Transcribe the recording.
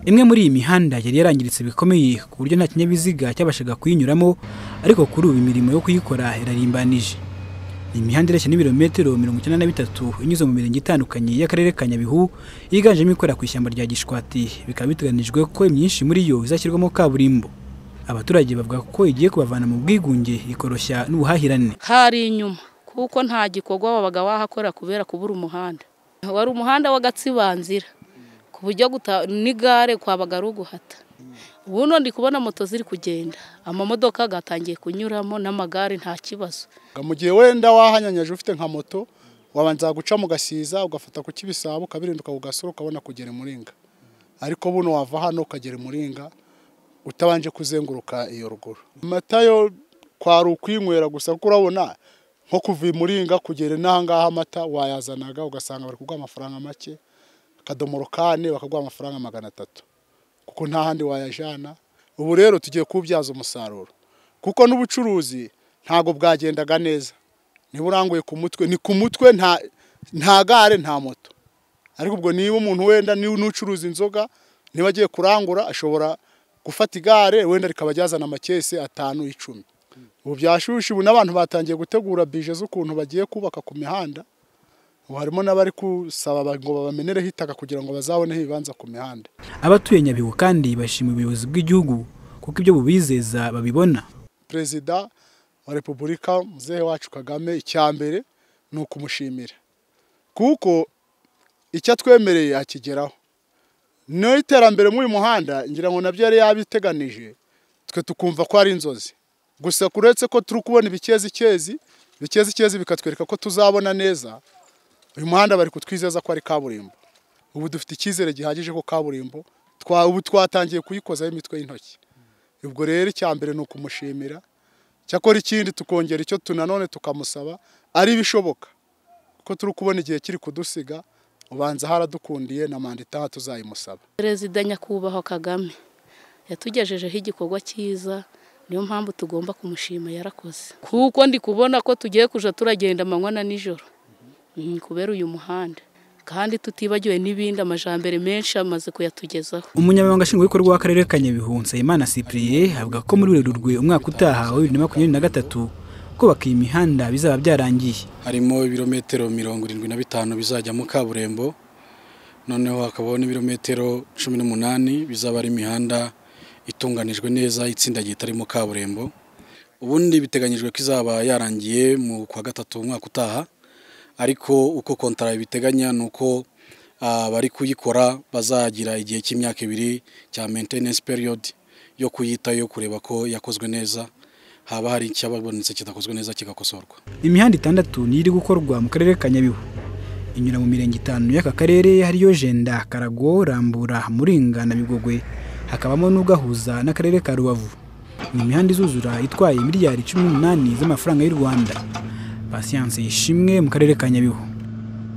Imwe muri iyi mihanda yari yarangiritse bikomeye ku buryo nta kinyabiziga cyabashaga kuyinyuramo, ariko kuri ubu imirimo yo kuyikora irarimbanije. Iyi mihanda ireshya n'ibirometero 93 inyuze mu mirenge itandukanye y'akarere ka Nyabihu, yiganjemo ikora ku ishyamba rya Gishwati, bikaba biteganijwe ko imyinshi muri yo izashyirwamo kaburimbo. Abaturage bavuga ko igiye kubavana mu bwigunge ikoroshya n'ubuhahirane. Hari inyuma kuko nta gikorwa wabaga wahakora kubera kubura umuhanda. Wari umuhanda w'agatsibanzira ku buryo n'igare kwabaga ari uguhata. Ubuno ndi kubona moto ziri kugenda, amamodoka gatangiye kunyuramo n'amagare nta kibazo. Mu gihe wenda wahanyanyaje ufite nka moto, wabanza guca mu Gasiza ugafata ku Kibisabo ukabirinduka ku Gasoro ukabona kugera Muringa. Ariko buno wava hano ukagera Muringa utabanje kuzenguruka iyo ruguru. Amata kwari ukwinywera gusa kuko urabona nko kuva Muringa kugera n'ahangaha amata wayazanaga ugasanga bari kuguha amafaranga make, akadomoro kane bakaguha amafaranga 300 kuko nta handi wayajana. Ubu rero tugiye kubyaza umusaruro kuko n'ubucuruzi ntago bwagendaga neza. Niburanguye ku mutwe, ni ku mutwe nta gare nta moto. Ariko ubwo niba umuntu wenda n'ucuruza inzoga niba agiye kurangura ashobora gufata igare wenda rikabajyazana amakese 5-10. Ubu byashushe, ubu n'abantu batangiye gutegura bije z'ukuntu bagiye kubaka ku mihanda. Harimo n'abari kusaba ngo babamenereho itaka kugira ngo bazaboneho ibibanza ku mihanda. Abatuye Nyabihu kandi bashima ubuyobozi bw'igihugu kuko ibyo bubizeza babibona. Perezida wa Repubulika muzehe wacu Kagame icyambere ni ukumushimira kuko icyo atwemereye akigeraho. No iterambere mu muhanda ngira ngo nabyo yari yabiteganije, twe tukumva ko ari inzozi. Gusa kuretse ko turi kubona ibikezi bikatwereka ko tuzabona neza. Uyu muhanda bari kutwizeza ko ari kaburimbo. Ubu dufite icyizere gihagije ko kaburimbo ubu twatangiye kuyikozaho imitwe y'intoki. Ubwo rero icyambere ni ukumushimira. Cyakora ikindi tukongera icyo tunanone tukamusaba ari bishoboka ko turi kubona igihe kiri kudusiga, ubanza haradukundiye na manda itaha tuzayimusaba. Perezida nyakubahwa Kagame yatugejejeho igikorwa cyiza, niyo mpamvu tugomba kumushima, yarakoze. Kuko ndi kubona ko tugiye kuja turagenda amanywa na nijoro kubera uyu muhanda, kandi tutibagiwe n'ibindi amajambere menshi amaze kuyatugezaho. Umunyamabanga nshingwabikorwa w'akarere ka Nyabihu Nsabimana Cyprien avuga ko muri Werurwe umwaka utaha wa 2023 kubaka iyi mihanda bizaba byarangiye. Harimo ibirometero 75 bizajya mu kaburimbo, noneho hakabaho n'ibirometero 18 bizaba ari imihanda itunganijwe neza itsindagiye itari mu kaburimbo. Ubundi biteganyijwe ko izaba yarangiye mu kwa gatatu umwaka utaha, ariko uko kontara biteganya nuko bari kuyikora bazagira igihe cy'imyaka 2 cya maintenance period yo kuyita yo kureba ko yakozwe neza, haba hari icyababonetse kidakozwe neza kigakosorwa. Imihanda 6 ni iri gukorwa mu karere ka Nyabihu, inyura mu mirenge 5 y'aka karere hariyo Jenda, Karago, Rambura, Muringa na Bigogwe, hakabamo n'ugahuza n'akarere ka Rubavu. Ni imihanda izuzura itwaye miliyari 18 z'amafaranga y'u Rwanda. Patience Ishimwe mu karere ka Nyabihu.